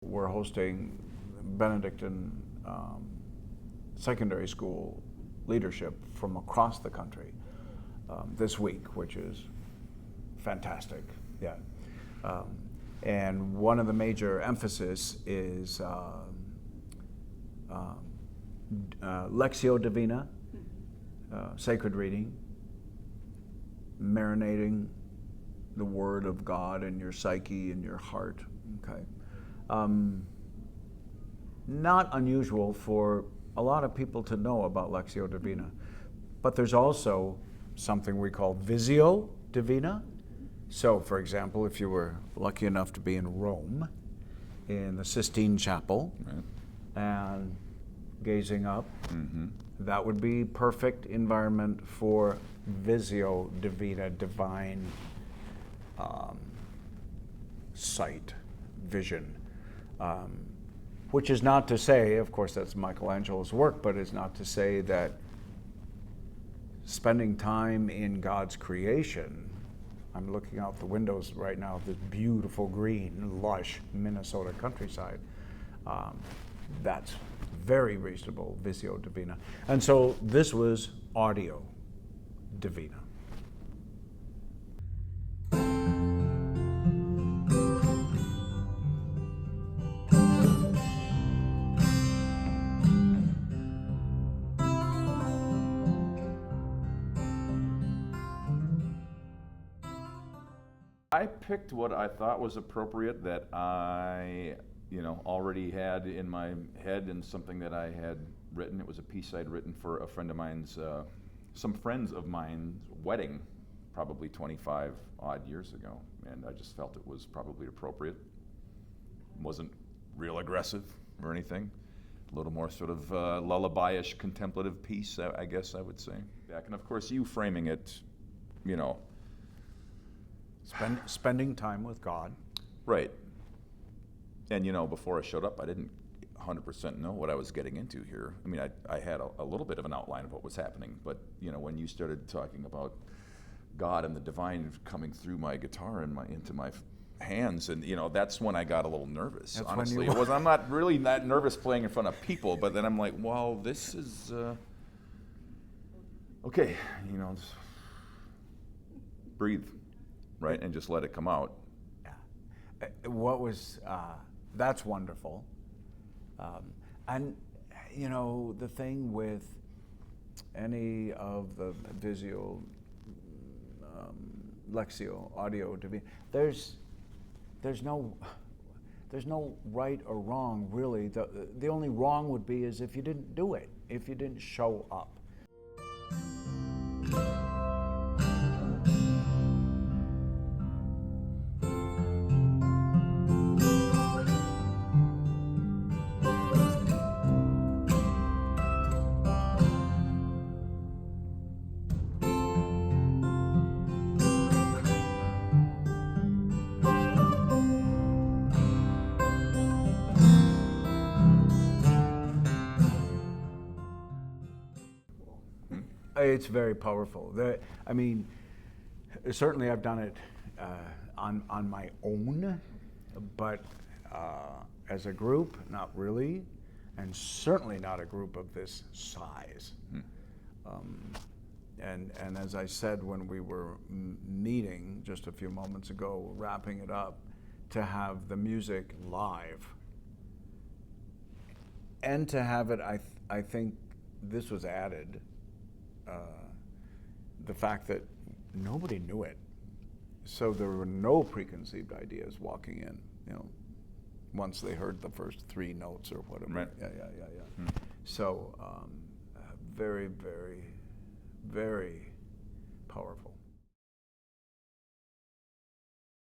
We're hosting Benedictine secondary school leadership from across the country this week, which is fantastic. Yeah. And one of the major emphasis is Lectio Divina, sacred reading, marinating the Word of God in your psyche and your heart. Okay. Not unusual for a lot of people to know about Lectio Divina, but there's also something we call Visio Divina. So, for example, if you were lucky enough to be in Rome, in the Sistine Chapel, right, and gazing up, that would be perfect environment for Visio Divina, divine sight, vision. Which is not to say, of course that's Michelangelo's work, but it's not to say that spending time in God's creation, I'm looking out the windows right now at this beautiful green, lush Minnesota countryside, that's very reasonable, Visio Divina. And so this was Audio Divina. I picked what I thought was appropriate that I, already had in my head, and something that I had written. It was a piece I'd written for a friend of mine's, some friends of mine's wedding, probably 25 odd years ago, and I just felt it was probably appropriate. Wasn't real aggressive or anything. A little more sort of lullaby-ish contemplative piece, I guess I would say. And of course, you framing it, Spending time with God. Right. And before I showed up, I didn't 100% know what I was getting into here. I mean, I had a little bit of an outline of what was happening, but when you started talking about God and the divine coming through my guitar and into my hands, and that's when I got a little nervous. That's honestly, I'm not really that nervous playing in front of people, but then I'm like, well, this is okay. Just breathe. Right, and just let it come out. Yeah. That's wonderful. And, the thing with any of the Visio, Lectio, Audio Divina, there's no right or wrong, really. The only wrong would be is if you didn't do it, if you didn't show up. It's very powerful. Certainly I've done it on my own, but as a group, not really, and certainly not a group of this size. And as I said when we were meeting just a few moments ago, wrapping it up, to have the music live, and to have it, I think this was added. The fact that nobody knew it, so there were no preconceived ideas walking in. Once they heard the first three notes or whatever. Right. Yeah. So very, very, very powerful.